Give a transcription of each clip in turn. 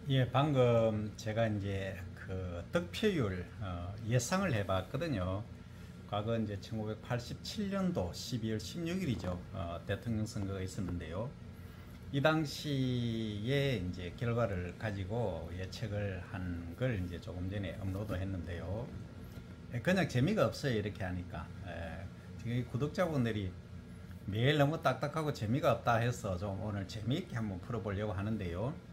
예, 방금 제가 이제 그 득표율 예상을 해봤거든요. 과거 이제 1987년도 12월 16일이죠. 대통령 선거가 있었는데요. 이 당시에 이제 결과를 가지고 예측을 한 걸 이제 조금 전에 업로드 했는데요. 그냥 재미가 없어요. 이렇게 하니까. 지금 구독자분들이 매일 너무 딱딱하고 재미가 없다 해서 좀 오늘 재미있게 한번 풀어보려고 하는데요.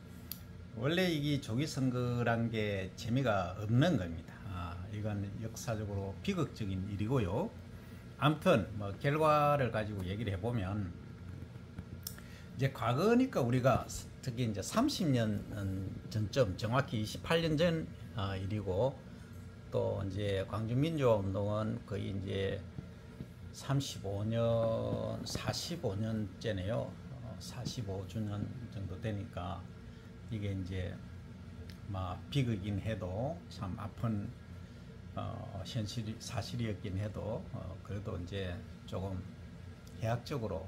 원래 이 조기선거란 게 재미가 없는 겁니다. 이건 역사적으로 비극적인 일이고요. 아무튼 뭐 결과를 가지고 얘기를 해보면 이제 과거니까 우리가 특히 이제 30년 전쯤 정확히 28년 전 일이고, 또 이제 광주민주화운동은 거의 이제 35년 45년째네요. 45주년 정도 되니까 이게 이제 막 비극이긴 해도 참 아픈 현실 사실이었긴 해도 그래도 이제 조금 해학적으로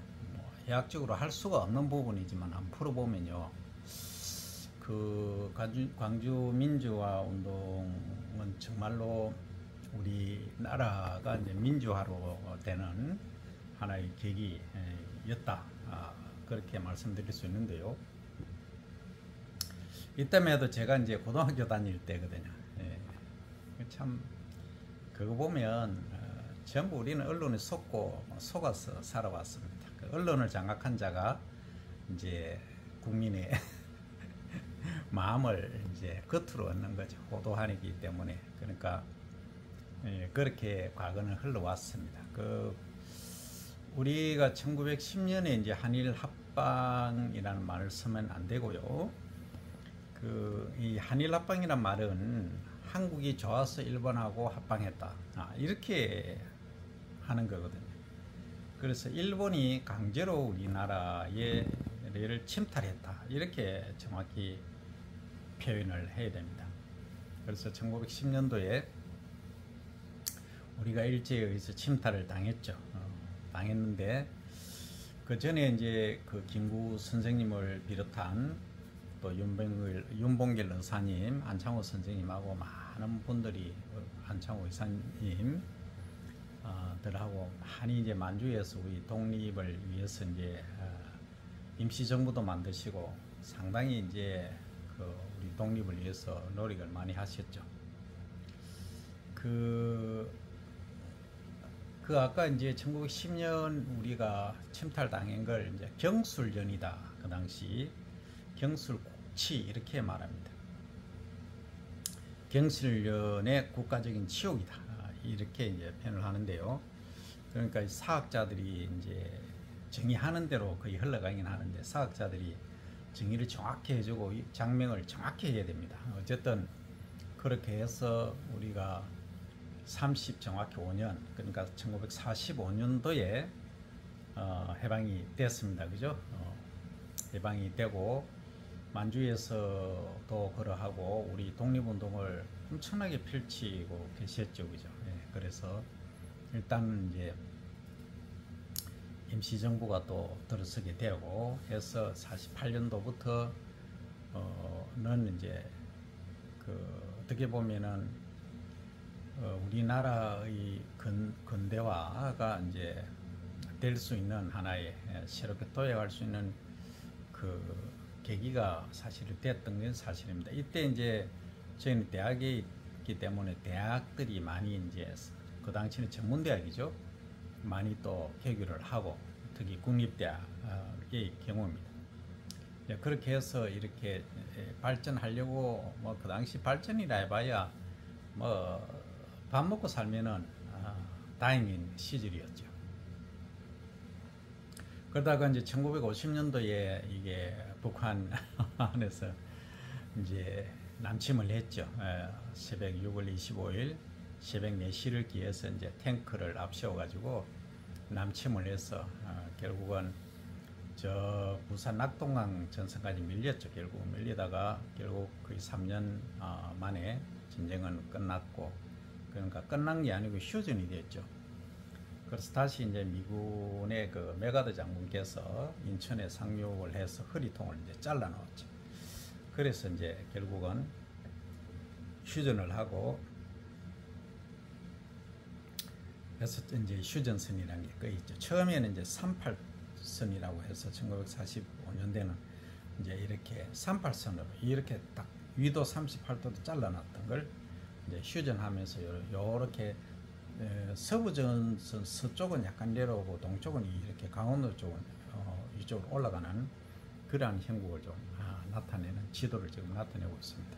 할 수가 없는 부분이지만 한번 풀어보면요. 그 광주 민주화 운동은 정말로 우리나라가 이제 민주화로 되는 하나의 계기였다. 그렇게 말씀드릴 수 있는데요. 이때만 도 제가 이제 고등학교 다닐 때거든요. 참 그거 보면 전부 우리는 언론에 속아서 살아왔습니다. 그 언론을 장악한 자가 이제 국민의 마음을 이제 겉으로 얻는 거죠. 호도하기 때문에. 그러니까 그렇게 과거는 흘러왔습니다. 우리가 1910년에 이제 한일 합방이라는 말을 쓰면 안 되고요. 이 한일 합방이란 말은 한국이 좋아서 일본하고 합방했다. 이렇게 하는 거거든요. 그래서 일본이 강제로 우리나라의 를 침탈했다. 이렇게 정확히 표현을 해야 됩니다. 그래서 1910년도에 우리가 일제에 의해서 침탈을 당했죠. 당했는데 그 전에 이제 그 김구 선생님을 비롯한 또 윤봉길 의사님, 안창호 선생님하고 많은 분들이 안창호 의사님 들하고 많이 이제 만주에서 우리 독립을 위해서 이제 임시정부도 만드시고 상당히 이제 우리 독립을 위해서 노력을 많이 하셨죠. 아까 이제 1910년 우리가 침탈당한 걸 이제 경술련이다. 그 당시 경술국치 이렇게 말합니다. 경술련의 국가적인 치욕이다. 이렇게 이제 표현을 하는데요. 그러니까 사학자들이 이제 정의하는 대로 거의 흘러가긴 하는데 사학자들이 정의를 정확히 해주고 장명을 정확히 해야 됩니다. 어쨌든 그렇게 해서 우리가 정확히 5년, 그러니까 1945년도에 해방이 됐습니다. 그죠? 해방이 되고 만주에서도 그러하고 우리 독립운동을 엄청나게 펼치고 계셨죠. 그죠? 그래서 일단은 이제 임시정부가 또 들어서게 되고 해서 48년도부터는 이제 어떻게 보면은 우리나라의 근대화가 이제 될 수 있는 하나의 새롭게 도약할 수 있는 계기가 사실 됐던 건 사실입니다. 이때 이제 저희는 대학에 있기 때문에 대학들이 많이 이제 그 당시는 전문대학이죠. 많이 또 개교를 하고 특히 국립대학의 경우입니다. 그렇게 해서 이렇게 발전하려고 뭐 그 당시 발전이라 해봐야 뭐 밥 먹고 살면은 다행인 시절이었죠. 그러다가 이제 1950년도에 이게 북한 안에서 이제 남침을 했죠. 새벽 6월 25일 새벽 4시를 기해서 이제 탱크를 앞세워가지고 남침을 해서 결국은 저 부산 낙동강 전선까지 밀렸죠. 결국 밀리다가 결국 거의 3년 만에 전쟁은 끝났고, 그러니까 끝난 게 아니고 휴전이 됐죠. 그래서 다시 이제 미군의 메가드 장군께서 인천에 상륙을 해서 허리통을 이제 잘라 넣었죠. 그래서 이제 결국은 휴전을 하고, 그래서 이제 휴전선이라는 게 끄있죠. 처음에는 이제 38선이라고 해서 1945년대는 이제 이렇게 38선으로 이렇게 딱 위도 38도도 잘라놨던 걸 이제 휴전하면서 요렇게 서부전선 서쪽은 약간 내려오고 동쪽은 이렇게 강원도 쪽은 이쪽으로 올라가는 그러한 형국을 좀 나타내는 지도를 지금 나타내고 있습니다.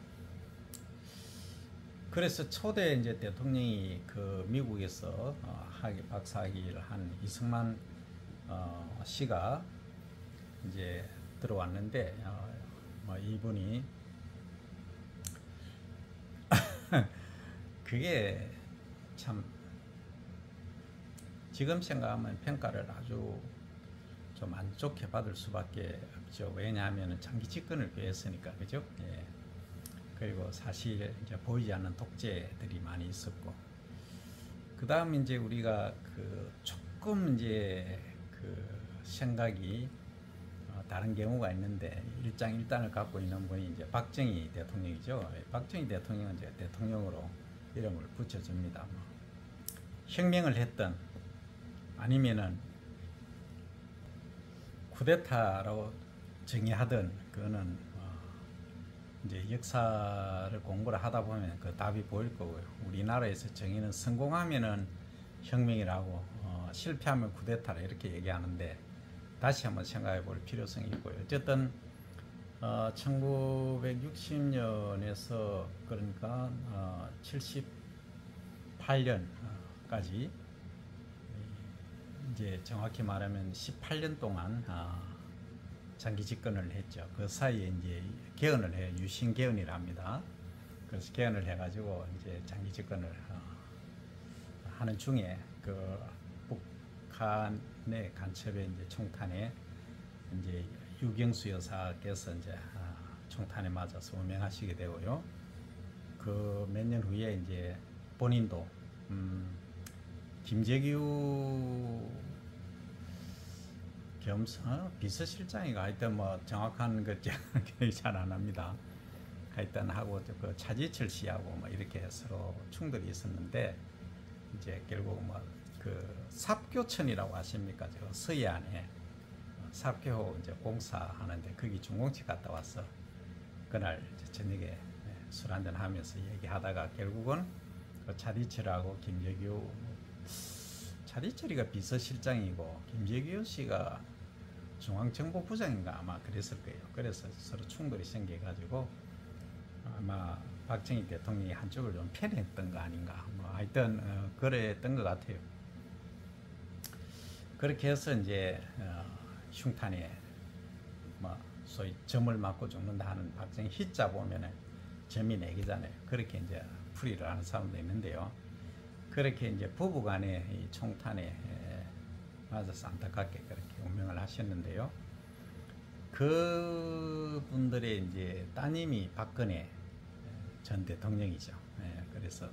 그래서 초대 이제 대통령이 그 미국에서 박사학위를 한 이승만 씨가 이제 들어왔는데 뭐 이분이 그게 참 지금 생각하면 평가를 아주 좀 안 좋게 받을 수밖에 없죠. 왜냐하면 장기 집권을 위해서니까, 그죠? 예. 그리고 사실 이제 보이지 않는 독재들이 많이 있었고, 그 다음 이제 우리가 그 조금 이제 그 생각이 다른 경우가 있는데, 일장일단을 갖고 있는 분이 이제 박정희 대통령이죠. 박정희 대통령은 이제 대통령으로 이름을 붙여줍니다. 뭐 혁명을 했던 아니면은 쿠데타로 정의하던 그거는 이제 역사를 공부를 하다 보면 그 답이 보일 거고요. 우리나라에서 정의는 성공하면은 혁명이라고 실패하면 쿠데타라 이렇게 얘기하는데, 다시 한번 생각해 볼 필요성이 있고요. 어쨌든 1960년에서 그러니까 78년까지 이제 정확히 말하면 18년 동안 장기 집권을 했죠. 그 사이에 이제 개헌을 해요. 유신 개헌이라 합니다. 그래서 개헌을 해가지고 이제 장기 집권을 하는 중에 그 북한의 간첩에 이제 총탄에 이제 유경수 여사께서 이제 총탄에 맞아서 운명하시게 되고요. 그 몇 년 후에 이제 본인도 김재규 비서실장이가 하여튼 뭐 정확한 그 기억이 잘 안 납니다. 하여튼 하고 그 차지철 씨하고 뭐 이렇게 서로 충돌이 있었는데, 이제 결국 뭐 그 삽교천이라고 아십니까? 저 서해안에 삽교 이제 공사하는데 거기 중공치 갔다 왔어. 그날 저녁에 술 한잔 하면서 얘기하다가 결국은 그 차지철하고 김재규, 차지철이가 비서실장이고 김재규 씨가 중앙정보부장인가 아마 그랬을 거예요. 그래서 서로 충돌이 생겨가지고 아마 박정희 대통령이 한쪽을 좀 편애했던 거 아닌가, 뭐 하여튼 그랬던 것 같아요. 그렇게 해서 이제 흉탄에 뭐 소위 점을 맞고 죽는다 하는 박정희 희자 보면은 점이 4개잖아요. 그렇게 이제 풀이를 하는 사람도 있는데요. 그렇게 이제 부부간에 이 총탄에 맞아서 안타깝게 그렇게 운명을 하셨는데요. 그 분들의 이제 따님이 박근혜 전 대통령이죠. 그래서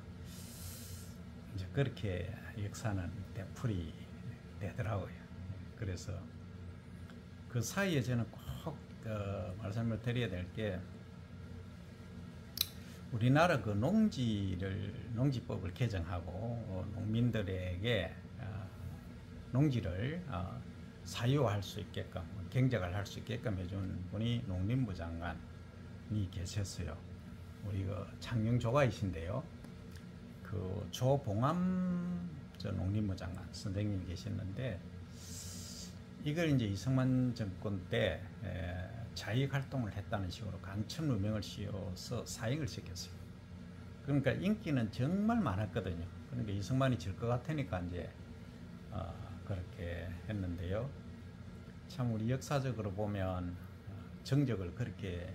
이제 그렇게 역사는 되풀이 되더라고요. 그래서 그 사이에 저는 꼭 말씀을 드려야 될 게, 우리나라 그 농지법을 개정하고 농민들에게 농지를 사유할 수 있게끔, 경작을 할 수 있게끔 해준 분이 농림부 장관이 계셨어요. 우리 그 창녕조가이신데요. 그 조봉암 농림부 장관 선생님이 계셨는데, 이걸 이제 이승만 정권 때 자익 활동을 했다는 식으로 간첩 누명을 씌워서 사형을 시켰어요. 그러니까 인기는 정말 많았거든요. 그러니까 이승만이 질 것 같으니까 이제 그렇게 했는데요. 참 우리 역사적으로 보면 정적을 그렇게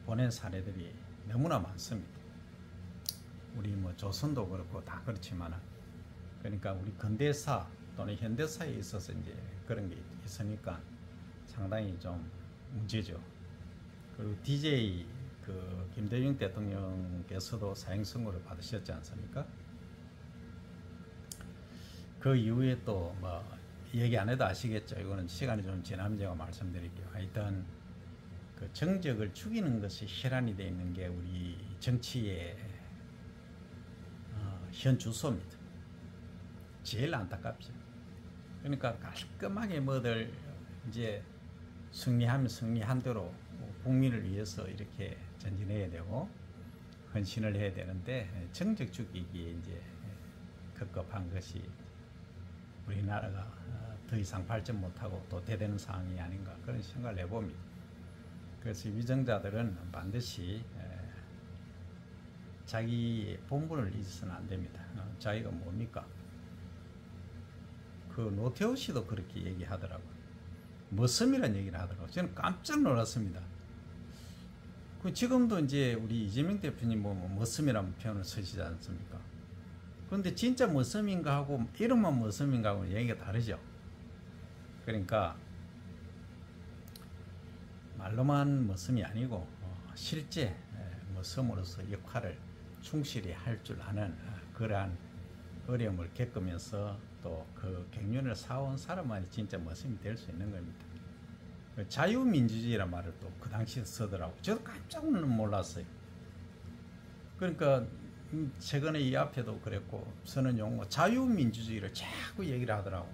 보낸 사례들이 너무나 많습니다. 우리 뭐 조선도 그렇고 다 그렇지만, 그러니까 우리 근대사 또는 현대사에 있어서 이제 그런 게 있으니까 상당히 좀 문제죠. 그리고 DJ 그 김대중 대통령께서도 사형 선고를 받으셨지 않습니까? 그 이후에 또 뭐 얘기 안 해도 아시겠죠. 이거는 시간이 좀 지나면 제가 말씀드릴게요. 하여튼 그 정적을 죽이는 것이 혈안이 되어 있는 게 우리 정치의 현 주소입니다. 제일 안타깝죠. 그러니까 깔끔하게 뭐들 이제 승리하면 승리한 대로 국민을 위해서 이렇게 전진해야 되고 헌신을 해야 되는데 정적 죽이기에 이제 급급한 것이 우리나라가 더 이상 발전 못하고 도태되는 상황이 아닌가 그런 생각을 해봅니다. 그래서 위정자들은 반드시 자기 본분을 잊어서는 안 됩니다. 자기가 뭡니까? 그 노태우 씨도 그렇게 얘기하더라고요. 머슴이라는 얘기를 하더라고요. 저는 깜짝 놀랐습니다. 그 지금도 이제 우리 이재명 대표님 뭐 머슴이라는 표현을 쓰시지 않습니까? 그런데 진짜 머슴인가 하고 이름만 머슴인가 하고 얘기가 다르죠. 그러니까 말로만 머슴이 아니고 실제 머슴으로서 역할을 충실히 할 줄 아는 그러한 어려움을 겪으면서 또 그 경륜을 쌓아온 사람만이 진짜 머슴이 될 수 있는 겁니다. 자유민주주의란 말을 또 그 당시에 쓰더라고. 저도 깜짝 놀랐어요. 그러니까 최근에 이 앞에도 그랬고 쓰는 용어 자유민주주의를 자꾸 얘기를 하더라고.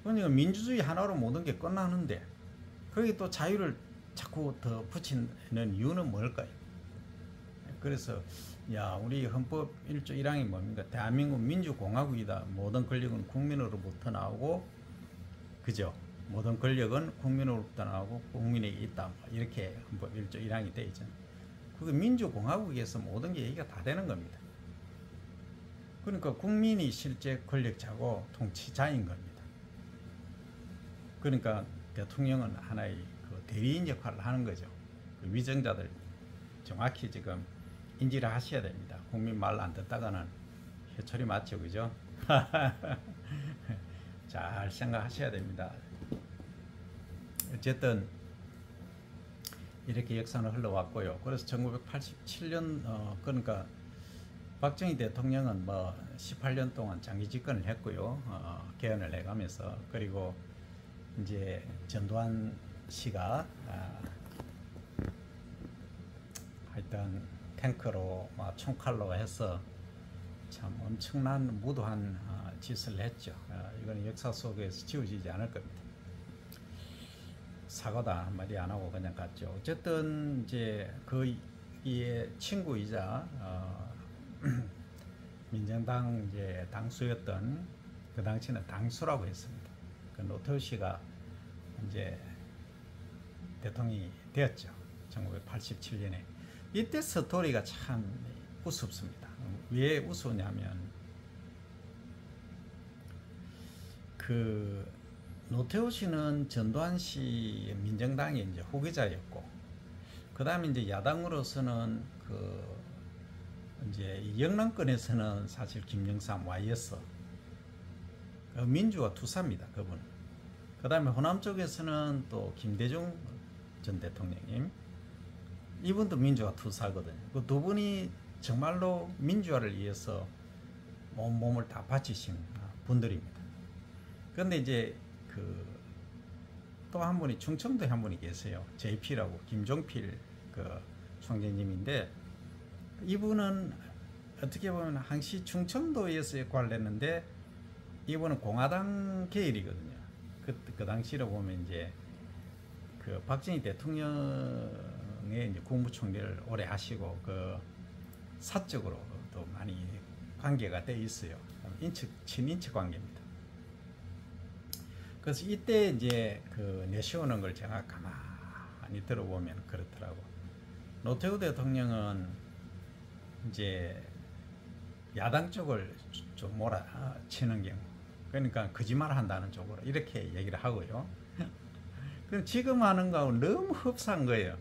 그러니까 민주주의 하나로 모든 게 끝나는데 거기 또 자유를 자꾸 더 붙이는 이유는 뭘까요? 그래서 야 우리 헌법 1조 1항이 뭡니까? 대한민국 민주공화국이다. 모든 권력은 국민으로부터 나오고 그죠? 모든 권력은 국민으로부터 나오고 국민에게 있다. 이렇게 헌법 1조 1항이 되어 있잖아요. 그게 민주공화국에서 모든 게 얘기가 다 되는 겁니다. 그러니까 국민이 실제 권력자고 통치자인 겁니다. 그러니까 대통령은 하나의 그 대리인 역할을 하는 거죠. 그 위정자들 정확히 지금 인지를 하셔야 됩니다. 국민 말 안 듣다가는 회초리 맞죠, 그죠? 잘 생각하셔야 됩니다. 어쨌든 이렇게 역사는 흘러왔고요. 그래서 1987년 그러니까 박정희 대통령은 뭐 18년 동안 장기 집권을 했고요. 개헌을 해가면서 그리고 이제 전두환 씨가 하여튼 탱크로 총칼로 해서 참 엄청난 무도한 짓을 했죠. 이거는 역사 속에서 지워지지 않을 겁니다. 사과도 한마디 안 하고 그냥 갔죠. 어쨌든 이제 그의 친구이자 민정당 이제 당수였던 그 당시는 당수라고 했습니다. 그 노태우 씨가 이제 대통령이 되었죠. 1987년에. 이때 스토리가 참 우습습니다. 왜 우스냐면 그 노태우 씨는 전두환 씨 민정당의 이제 후계자였고, 그 다음에 이제 야당으로서는 그 이제 영남권에서는 사실 김영삼 YS 그 민주화 투사입니다. 그분. 그 다음에 호남 쪽에서는 또 김대중 전 대통령님, 이분도 민주화 투사거든요. 그 두 분이 정말로 민주화를 위해서 몸을 다 바치신 분들입니다. 그런데 이제 그 또 한 분이 충청도에 한 분이 계세요. JP라고 김종필 그 총재님인데, 이분은 어떻게 보면 항시 충청도에서 역할을 했는데 이분은 공화당 계열이거든요. 그 당시로 보면 이제 그 박정희 대통령의 이제 국무총리를 오래 하시고 그 사적으로도 많이 관계가 돼 있어요. 친인척 관계입니다. 그래서 이때 이제 그 내세우는 걸 제가 가만히 들어보면 그렇더라고. 노태우 대통령은 이제 야당 쪽을 좀 몰아치는 경우, 그러니까 거짓말 한다는 쪽으로 이렇게 얘기를 하고요. 그럼 지금 하는 거하고 너무 흡사한 거예요.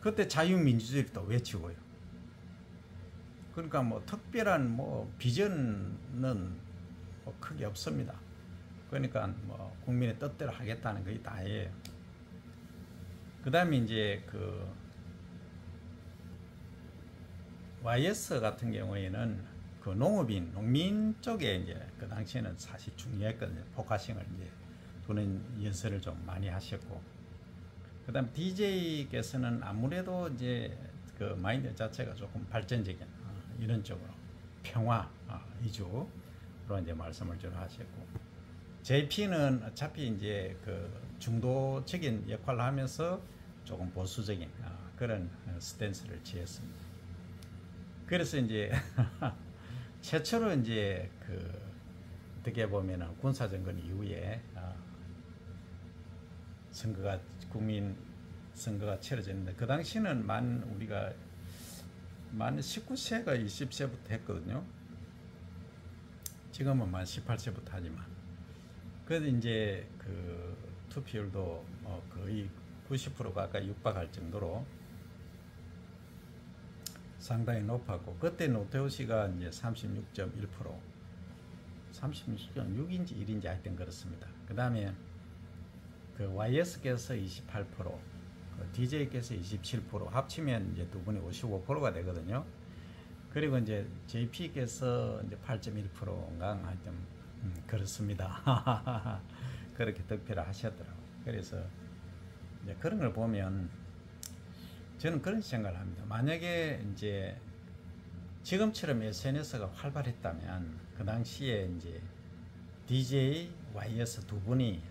그때 자유민주주의를 또 외치고요. 그러니까 뭐 특별한 뭐 비전은 뭐 크게 없습니다. 그러니까 뭐 국민의 뜻대로 하겠다는 게 다예요. 그 다음에 이제 그 YS 같은 경우에는 그 농업인, 농민 쪽에 이제 그 당시에는 사실 중요했거든요. 포커싱을 이제 두는 연설을 좀 많이 하셨고, 그다음 DJ께서는 아무래도 이제 그 마인드 자체가 조금 발전적인 이런 쪽으로 평화 위주로 이제 말씀을 좀 하셨고, JP는 어차피 이제 그 중도적인 역할을 하면서 조금 보수적인 그런 스탠스를 취했습니다. 그래서 이제 최초로 이제 그 어떻게 보면은 군사정권 이후에 선거가 국민 선거가 치러졌는데, 그 당시는 우리가 만 19세가 20세부터 했거든요. 지금은 만 18세부터 하지만, 그래도 이제 그 투표율도 거의 90% 가까이 육박할 정도로 상당히 높았고, 그때 노태우 씨가 이제 36.1%, 36.6인지 1인지 하여튼 그렇습니다. 그 다음에 그 YS께서 28%, 그 DJ께서 27%, 합치면 이제 두 분이 55%가 되거든요. 그리고 이제 JP께서 이제 8.1%인가 하여튼 그렇습니다. 그렇게 득표를 하셨더라고요. 그래서 이제 그런 걸 보면 저는 그런 생각을 합니다. 만약에 이제 지금처럼 SNS가 활발했다면 그 당시에 이제 DJ, YS 두 분이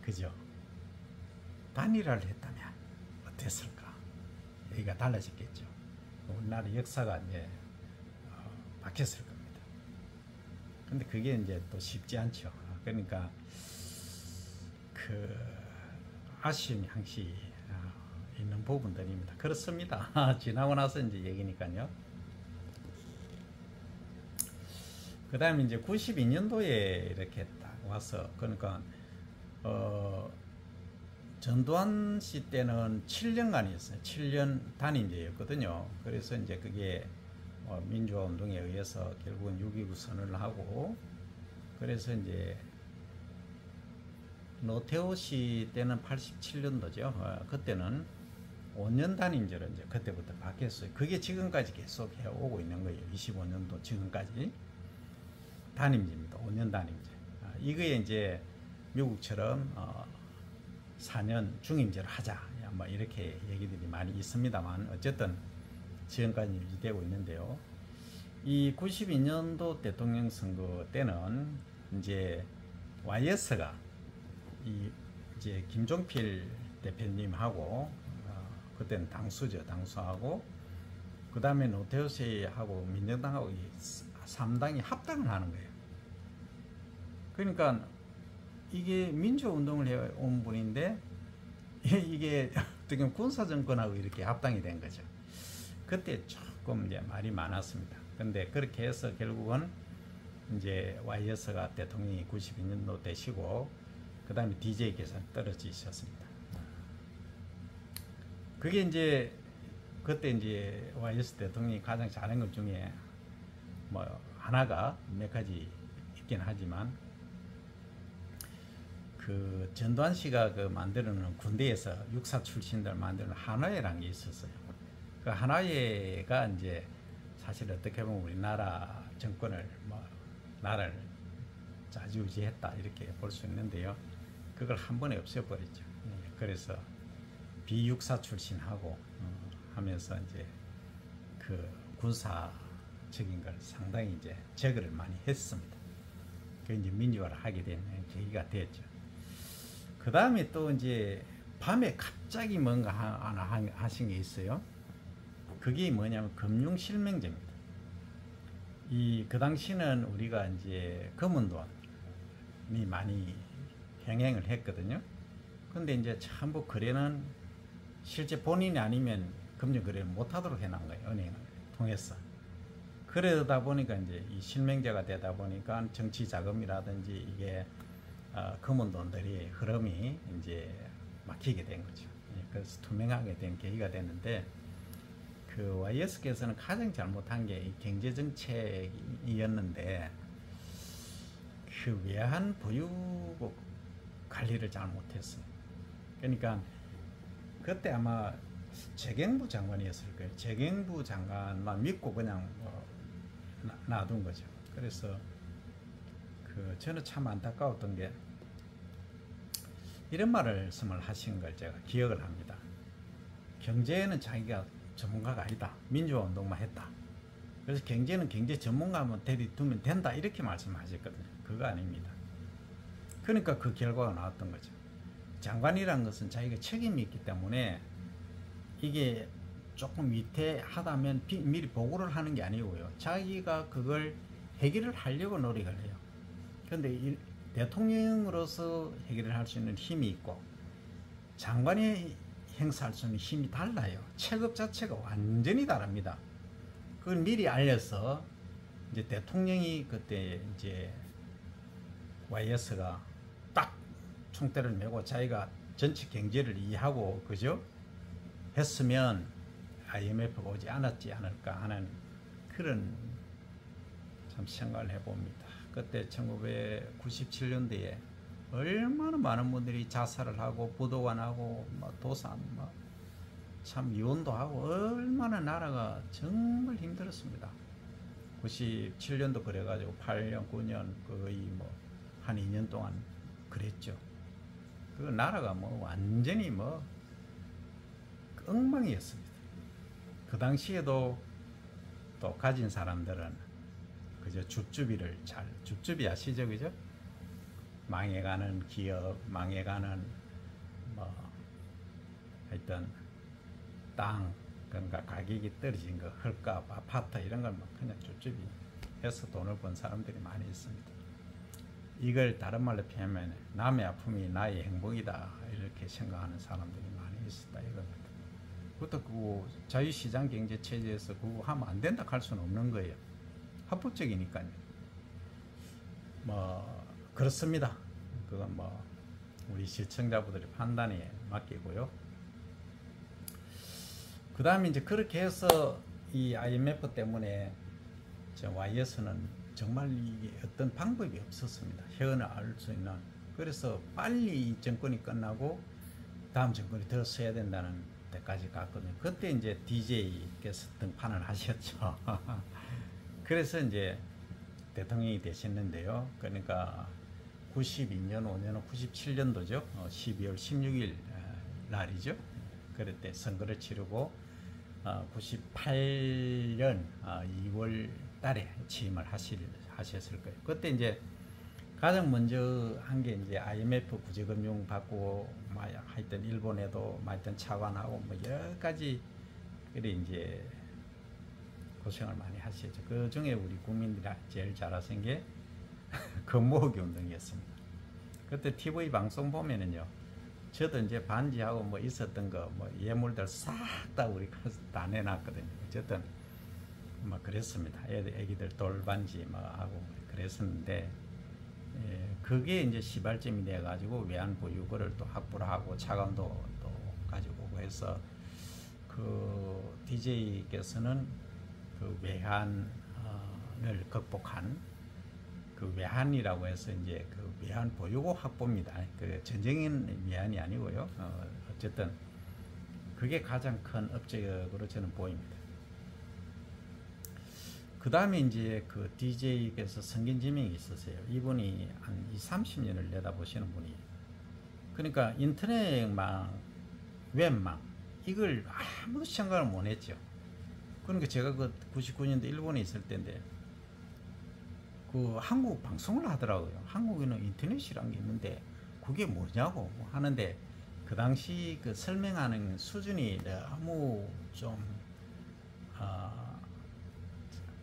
그죠? 단일화를 했다면 어땠을까? 얘기가 달라졌겠죠. 우리나라 역사가 이제 바뀌었을 겁니다. 근데 그게 이제 또 쉽지 않죠. 그러니까 그 아쉬움이 항시 있는 부분들입니다. 그렇습니다. 지나고 나서 이제 얘기니까요. 그 다음에 이제 92년도에 이렇게 딱 와서, 그러니까 전두환 씨 때는 7년간이었어요. 7년 단임제였거든요. 그래서 이제 그게 민주화 운동에 의해서 결국은 6.29 선언을 하고, 그래서 이제 노태우 씨 때는 87년도죠. 그때는 5년 단임제로 이제 그때부터 바뀌었어요. 그게 지금까지 계속 해오고 있는 거예요. 25년도 지금까지 단임제입니다. 5년 단임제. 이거에 이제 미국처럼 4년 중임제를 하자, 뭐 이렇게 얘기들이 많이 있습니다만, 어쨌든 지금까지 유지되고 있는데요. 이 92년도 대통령 선거 때는 이제 YS가 이제 김종필 대표님하고 그때는 당수죠, 당수하고, 그 다음에 노태우 씨하고 민정당하고 3당이 합당을 하는 거예요. 그러니까 이게 민주운동을 해온 분인데 이게 어떻게 군사정권하고 이렇게 합당이 된 거죠. 그때 조금 이제 말이 많았습니다. 근데 그렇게 해서 결국은 이제 YS가 대통령이 92년도 되시고, 그 다음에 DJ께서 떨어지셨습니다. 그게 이제 그때 이제 YS 대통령이 가장 잘한 것 중에 뭐 하나가 몇 가지 있긴 하지만, 그 전두환 씨가 그 만들어놓은 군대에서 육사 출신들 만드는 한화회라는 게 있었어요. 그 한화회가 이제 사실 어떻게 보면 우리나라 정권을 나라를 좌지우지했다 이렇게 볼 수 있는데요. 그걸 한 번에 없애버렸죠. 그래서 비육사 출신하고 하면서 이제 그 군사적인 걸 상당히 이제 제거를 많이 했습니다. 그 이제 민주화를 하게 된 계기가 됐죠. 그 다음에 또 이제 밤에 갑자기 뭔가 하나 하신 게 있어요. 그게 뭐냐면 금융실명제입니다. 그 당시는 우리가 이제 검은돈이 많이 행행을 했거든요. 근데 이제 전부 거래는 실제 본인이 아니면 금융 거래를 못 하도록 해놓은 거예요. 은행을 통해서. 그러다 보니까 이제 이 실명제가 되다 보니까 정치 자금이라든지 이게 검은 돈들이 흐름이 이제 막히게 된 거죠. 그래서 투명하게 된 계기가 됐는데, 그 YS께서는 가장 잘못한 게 이 경제 정책이었는데, 그 외환 보유국 관리를 잘못했어요. 그러니까 그때 아마 재경부 장관이었을 거예요. 재경부 장관만 믿고 그냥 놔둔 거죠. 그래서 저는 참 안타까웠던 게, 이런 말씀을 하신 걸 제가 기억을 합니다. 경제에는 자기가 전문가가 아니다. 민주화 운동만 했다. 그래서 경제는 경제 전문가만 데려두면 된다. 이렇게 말씀하셨거든요. 그거 아닙니다. 그러니까 그 결과가 나왔던 거죠. 장관이라는 것은 자기가 책임이 있기 때문에 이게 조금 위태하다면 미리 보고를 하는 게 아니고요. 자기가 그걸 해결을 하려고 노력을 해요. 그런데 대통령으로서 해결을 할 수 있는 힘이 있고 장관이 행사할 수 있는 힘이 달라요. 체급 자체가 완전히 다릅니다. 그걸 미리 알려서 이제 대통령이 그때 이제 YS가 딱 총대를 메고 자기가 전체 경제를 이해하고 그죠? 했으면 IMF가 오지 않았지 않을까 하는 그런 참 생각을 해봅니다. 그때 1997년도에 얼마나 많은 분들이 자살을 하고 부도관하고 뭐 도산 참 이혼도 하고 얼마나 나라가 정말 힘들었습니다. 97년도 그래가지고 8년 9년 거의 뭐 한 2년 동안 그랬죠. 그 나라가 뭐 완전히 뭐 엉망이었습니다. 그 당시에도 또 가진 사람들은 그저 줍줍이를 줍줍이 아시죠, 그죠? 망해가는 기업, 망해가는 뭐 하여튼 땅, 그러니까 가격이 떨어진 거, 헐값, 아파트 이런 걸 막 그냥 줍줍이 해서 돈을 번 사람들이 많이 있습니다. 이걸 다른 말로 표현하면 남의 아픔이 나의 행복이다 이렇게 생각하는 사람들이 많이 있었다 이겁니다. 그것도 그 자유시장 경제 체제에서 그거 하면 안 된다 할 수는 없는 거예요. 합법적이니까요. 뭐 그렇습니다. 그건 뭐 우리 시청자분들의 판단에 맡기고요. 그 다음에 이제 그렇게 해서 이 IMF 때문에 YS는 정말 이게 어떤 방법이 없었습니다. 해안을 알 수 있는. 그래서 빨리 이 정권이 끝나고 다음 정권이 들어서야 된다는 데까지 갔거든요. 그때 이제 DJ께서 등판을 하셨죠. 그래서 이제 대통령이 되셨는데요. 그러니까 92년, 5년은 97년도죠. 12월 16일 날이죠. 그럴 때 선거를 치르고 98년 2월 달에 취임을 하셨을 거예요. 그때 이제 가장 먼저 한 게 이제 IMF 구제금융 받고 하여튼 일본에도 하여튼 차관하고 뭐 여러 가지 그래 이제 고생을 많이 하시죠. 그 중에 우리 국민들이 제일 잘하신 게 금모으기 운동이었습니다. 그때 TV 방송 보면은요, 저도 이제 반지하고 뭐 있었던 거 뭐 예물들 싹 다 우리 다 내놨거든요. 어쨌든 뭐 그랬습니다. 애기들 돌반지 뭐 하고 그랬었는데, 그게 이제 시발점이 돼 가지고 외환보유고를 또 확보를 하고 차관도 또 가지고 오고 해서 그 DJ께서는 그 외환을 극복한 그 외환이라고 해서 이제 그 외환 보유고 확보입니다. 그 전쟁인 외환이 아니고요. 어쨌든 그게 가장 큰 업적으로 저는 보입니다. 그 다음에 이제 그 DJ께서 성견지명이 있었어요. 이분이 한 20-30년을 내다보시는 분이에요. 그러니까 인터넷망, 웹망, 이걸 아무도 생각을 못 했죠. 그러니까 제가 그 99년도 일본에 있을 때인데, 그 한국 방송을 하더라고요. 한국에는 인터넷이란 게 있는데, 그게 뭐냐고 하는데, 그 당시 그 설명하는 수준이 너무 좀,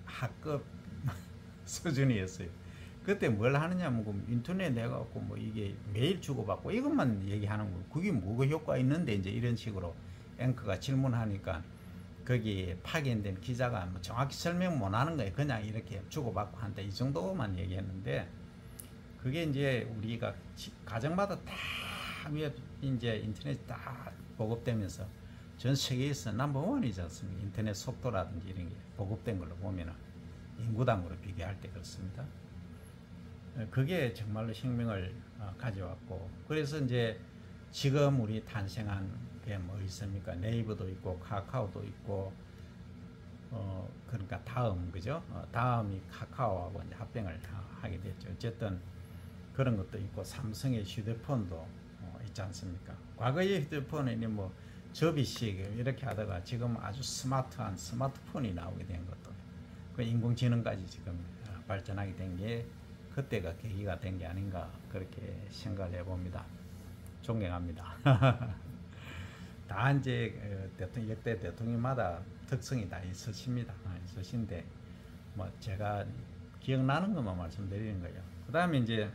학급 수준이었어요. 그때 뭘 하느냐면 인터넷 내갖고 뭐 이게 메일 주고받고 이것만 얘기하는 거. 그게 뭐가 효과 있는데 이제 이런 식으로 앵커가 질문하니까 거기 파견된 기자가 뭐 정확히 설명 못 하는 거예요. 그냥 이렇게 주고받고 한다 이 정도만 얘기했는데, 그게 이제 우리가 가정마다 다 이제 인터넷 다 보급되면서 전 세계에서 넘버원이지 않습니까? 인터넷 속도라든지 이런 게 보급된 걸로 보면은 인구당으로 비교할 때 그렇습니다. 그게 정말로 혁명을 가져왔고, 그래서 이제 지금 우리 탄생한 게 뭐 있습니까? 네이버도 있고 카카오도 있고, 그러니까 다음, 그죠? 다음이 카카오하고 이제 합병을 하게 됐죠. 어쨌든 그런 것도 있고, 삼성의 휴대폰도 그렇지 않습니까? 과거의 휴대폰에는 뭐 접이식 이렇게 하다가 지금 아주 스마트한 스마트폰이 나오게 된 것도 그 인공지능까지 지금 발전하게 된 게 그때가 계기가 된 게 아닌가 그렇게 생각을 해봅니다. 존경합니다. 다 이제 역대 대통령마다 특성이 다 있으십니다. 있으신데 뭐 제가 기억나는 것만 말씀드리는 거예요. 그 다음에 이제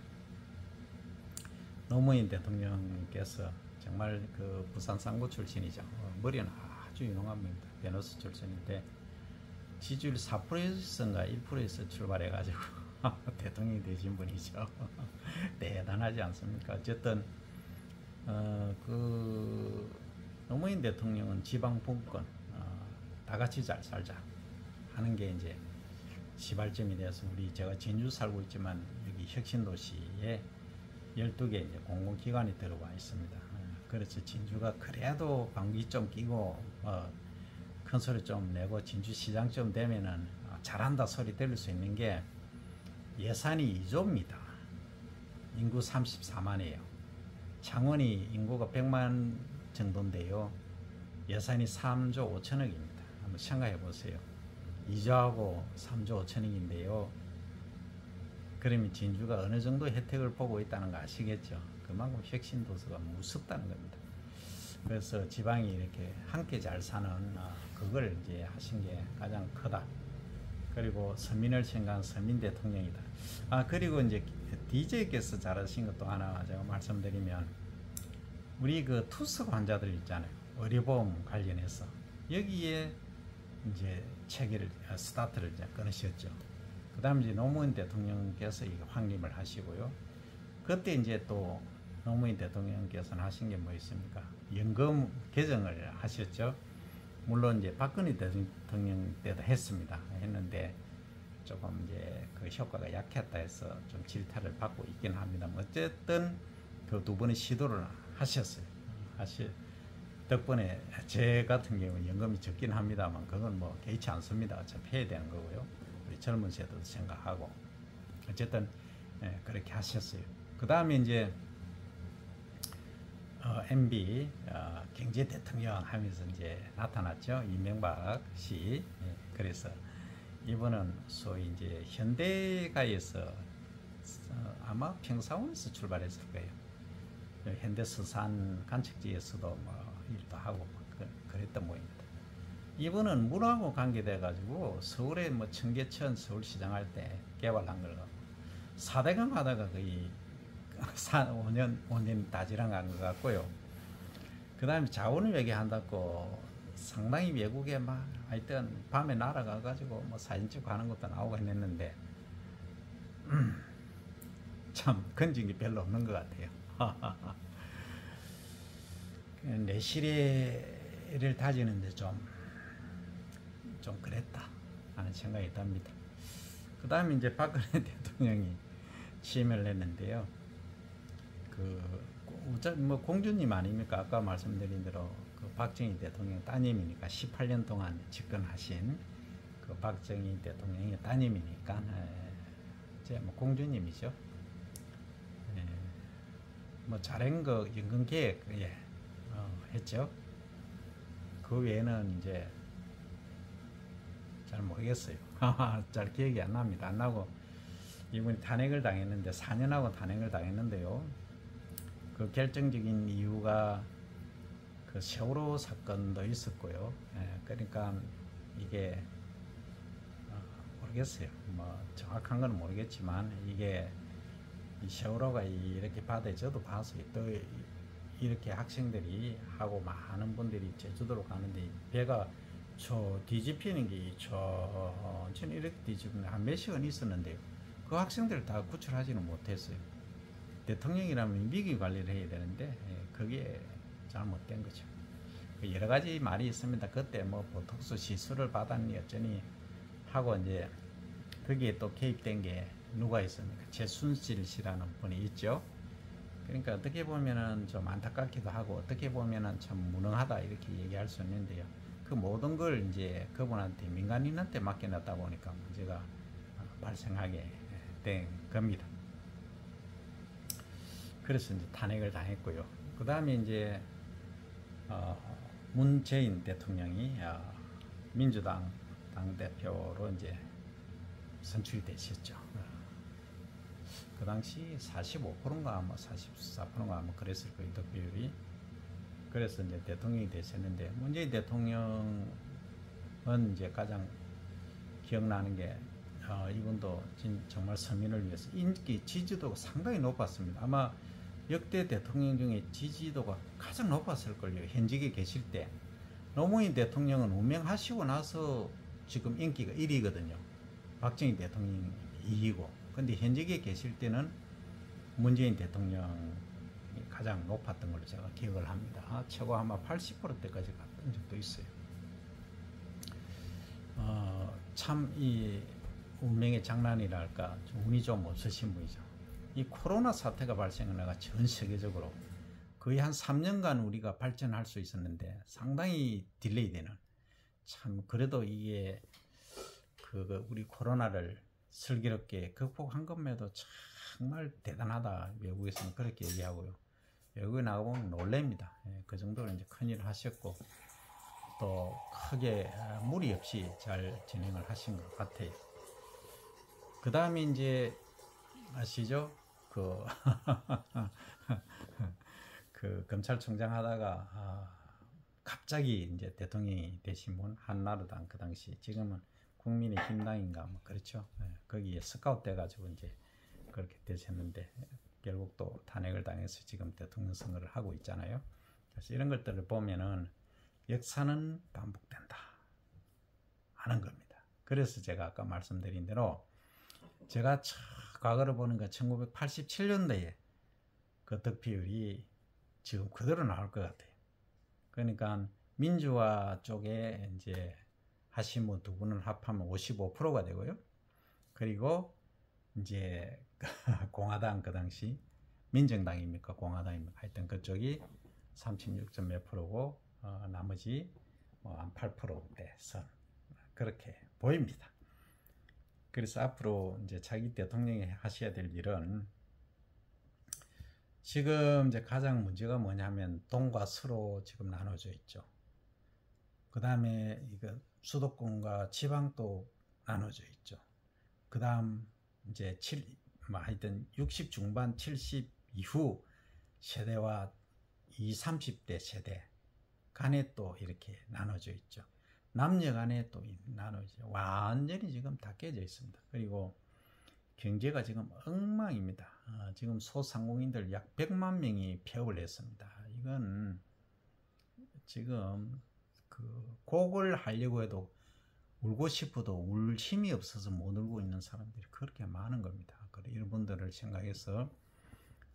노무현 대통령께서 정말 그 부산 상고 출신이죠. 머리는 아주 유능한 분입니다. 변호사 출신인데 지지율 4%에서인가 1%에서 출발해가지고 대통령이 되신 분이죠. 대단하지 않습니까? 어쨌든 그 노무현 대통령은 지방 분권 다 같이 잘 살자 하는 게 이제 시발점이 돼서 제가 진주 살고 있지만 여기 혁신도시에 12개 이제 공공기관이 들어와 있습니다. 그래서 진주가 그래도 방귀 좀 끼고 큰 소리 좀 내고 진주시장쯤 되면은 잘한다 소리 들을 수 있는 게 예산이 2조입니다. 인구 34만이에요. 창원이 인구가 100만 정도인데요. 예산이 3조 5천억입니다. 한번 생각해 보세요. 2조하고 3조 5천억인데요. 그러면 진주가 어느 정도 혜택을 보고 있다는 거 아시겠죠? 그만큼 혁신도서가 무섭다는 겁니다. 그래서 지방이 이렇게 함께 잘 사는 그걸 이제 하신 게 가장 크다. 그리고 서민을 생각한 서민 대통령이다. 그리고 이제 DJ께서 잘하신 것도 하나 제가 말씀드리면 우리 그 투석 환자들 있잖아요. 의료보험 관련해서 여기에 이제 체계를 스타트를 이제 끊으셨죠. 그 다음에 이제 노무현 대통령께서 이거 확립을 하시고요. 그때 이제 또 노무현 대통령께서는 하신 게 뭐 있습니까? 연금 개정을 하셨죠. 물론 이제 박근혜 대통령 때도 했는데 조금 이제 그 효과가 약했다 해서 좀 질타를 받고 있긴 합니다. 어쨌든 그 두 번의 시도를 하셨어요. 덕분에 제 같은 경우는 연금이 적긴 합니다만 그건 뭐 개의치 않습니다. 어차피 해야 되는 거고요. 우리 젊은 세대도 생각하고 어쨌든 그렇게 하셨어요. 그 다음에 이제 MB 경제 대통령 하면서 이제 나타났죠. 이명박 씨. 그래서 이분은 소위 이제 현대가에서 아마 평사원에서 출발했을 거예요. 현대수산 간척지에서도 뭐 일도 하고 그랬던 모양입니다. 이분은 물하고 관계돼 가지고 서울에 뭐 청계천 서울시장 할 때 개발한 걸 갖고 4대강 하다가 거의 5년 다지랑 간 것 같고요. 그 다음에 자원을 얘기한다고 상당히 외국에 막 하여튼 밤에 날아가 가지고 뭐 사진 찍고 하는 것도 나오고 했는데 참 건진 게 별로 없는 것 같아요. 내실을 다지는데 좀 그랬다 하는 생각이 듭니다. 그 다음에 이제 박근혜 대통령이 취임을 했는데요. 뭐 공주님 아닙니까? 아까 말씀드린 대로 그 박정희 대통령 따님이니까 18년 동안 집권하신 그 박정희 대통령의 따님이니까 이제 뭐 공주님이죠. 뭐 잘한 거 연금 계획 했죠. 그 외에는 이제 잘 모르겠어요. 잘 기억이 안 납니다. 안 나고 이분이 탄핵을 당했는데 4년하고 탄핵을 당했는데요. 그 결정적인 이유가 그 세월호 사건도 있었고요. 그러니까 이게 모르겠어요. 뭐 정확한 건 모르겠지만 이게 이 세월호가 이렇게 바다에 저도 봤어요. 또 이렇게 학생들이 하고 많은 분들이 제주도로 가는데 배가 뒤집히는 게 천천히 이렇게 뒤집히는 한 몇 시간 있었는데요. 그 학생들을 다 구출하지는 못했어요. 대통령이라면 위기 관리를 해야 되는데 그게 잘못된 거죠. 여러 가지 말이 있습니다. 그때 뭐 보톡스 시술을 받았니 어쩌니 하고 이제 거기에 또 개입된 게 누가 있습니까? 최순실 씨라는 분이 있죠. 그러니까 어떻게 보면은 좀 안타깝기도 하고 어떻게 보면은 참 무능하다 이렇게 얘기할 수 있는데요. 그 모든 걸 이제 그분한테 민간인한테 맡겨놨다 보니까 문제가 발생하게 된 겁니다. 그래서 이제 탄핵을 당했고요. 그 다음에 이제 문재인 대통령이 민주당 당대표로 이제 선출이 되셨죠. 그 당시 45%인가 뭐 44%인가 뭐 그랬을 거예요, 득표율이. 그래서 이제 대통령이 되셨는데, 문재인 대통령은 이제 가장 기억나는 게 이분도 정말 서민을 위해서 인기 지지도가 상당히 높았습니다. 아마 역대 대통령 중에 지지도가 가장 높았을 걸요. 현직에 계실 때. 노무현 대통령은 운명하시고 나서 지금 인기가 1위거든요. 박정희 대통령이 2위고. 근데 현직에 계실 때는 문재인 대통령이 가장 높았던 걸로 제가 기억을 합니다. 최고 아마 80%대까지 갔던 적도 있어요. 참 이 운명의 장난이랄까, 운이 좀 없으신 분이죠. 이 코로나 사태가 발생하다가 전 세계적으로 거의 한 3년간 우리가 발전할 수 있었는데 상당히 딜레이 되는, 참 그래도 이게 우리 코로나를 슬기롭게 극복한 것에도 정말 대단하다, 외국에서는 그렇게 얘기하고요. 외국에 나가보면 놀랍니다. 그 정도로 이제 큰일을 하셨고 또 크게 무리 없이 잘 진행을 하신 것 같아요. 그 다음에 이제 아시죠? 그 검찰총장 하다가 갑자기 이제 대통령이 되신 분, 한나라당, 그 당시 지금은 국민의힘당인가 뭐 그렇죠. 거기에 스카웃 돼가지고 이제 그렇게 되셨는데 결국 또 탄핵을 당해서 지금 대통령 선거를 하고 있잖아요. 그래서 이런 것들을 보면은 역사는 반복된다 하는 겁니다. 그래서 제가 아까 말씀드린 대로 제가 과거를 보는 거 1987년도에 그 득표율이 지금 그대로 나올 것 같아요. 그러니까 민주화 쪽에 이제 하신 분 두 분을 합하면 55%가 되고요. 그리고 이제 공화당, 그 당시 민정당입니까 공화당입니까 하여튼 그쪽이 36점 몇 프로고 나머지 한 8%대 선, 그렇게 보입니다. 그래서 앞으로 이제 자기 대통령이 하셔야 될 일은, 지금 이제 가장 문제가 뭐냐면 동과 서로 지금 나눠져 있죠. 그 다음에 이거 수도권과 지방도 나눠져 있죠. 그 다음 이제 하여튼 60 중반 70 이후 세대와 20, 30대 세대 간에 또 이렇게 나눠져 있죠. 남녀 간에 또 나눠져, 완전히 지금 다 깨져 있습니다. 그리고 경제가 지금 엉망입니다. 지금 소상공인들 약 100만 명이 폐업을 했습니다. 이건 지금 곡을 하려고 해도 울고 싶어도 울 힘이 없어서 못 울고 있는 사람들이 그렇게 많은 겁니다. 이런 분들을 생각해서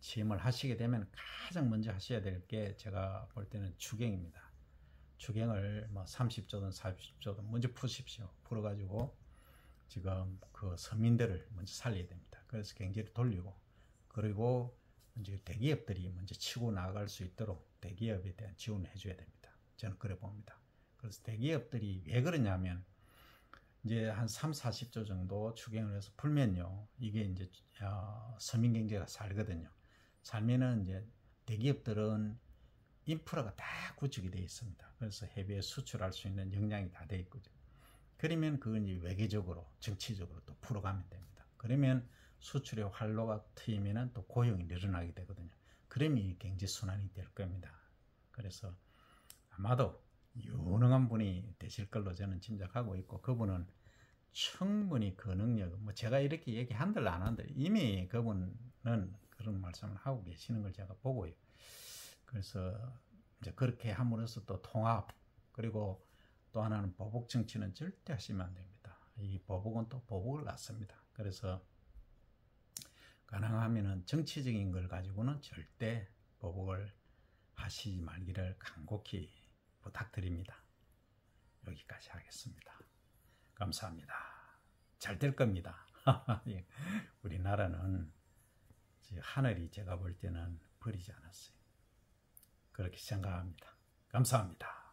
취임을 하시게 되면 가장 먼저 하셔야 될 게 제가 볼 때는 추경입니다. 추경을 뭐 30조든 40조든 먼저 푸십시오. 풀어가지고 지금 그 서민들을 먼저 살려야 됩니다. 그래서 경제를 돌리고, 그리고 이제 대기업들이 먼저 치고 나갈 수 있도록 대기업에 대한 지원을 해줘야 됩니다. 저는 그래 봅니다. 그래서 대기업들이 왜 그러냐면 이제 한 3, 40조 정도 추경을 해서 풀면요, 이게 이제 서민 경제가 살거든요. 살면은 이제 대기업들은 인프라가 다 구축이 되어 있습니다. 그래서 해외에 수출할 수 있는 역량이 다 되어 있거든요. 그러면 그건 이제 외교적으로, 정치적으로 또 풀어가면 됩니다. 그러면 수출의 활로가 트이면은 또 고용이 늘어나게 되거든요. 그러면 이 경제 순환이 될 겁니다. 그래서 아마도 유능한 분이 되실 걸로 저는 짐작하고 있고, 그분은 충분히 그 능력, 뭐 제가 이렇게 얘기한들 안 한들 이미 그분은 그런 말씀을 하고 계시는 걸 제가 보고요. 그래서 이제 그렇게 함으로써 또 통합, 그리고 또 하나는 보복 정치는 절대 하시면 안 됩니다. 이 보복은 또 보복을 낳습니다. 그래서 가능하면은 정치적인 걸 가지고는 절대 보복을 하시지 말기를 간곡히 부탁드립니다. 여기까지 하겠습니다. 감사합니다. 잘 될 겁니다. 우리나라는 하늘이 제가 볼 때는 버리지 않았어요. 그렇게 생각합니다. 감사합니다.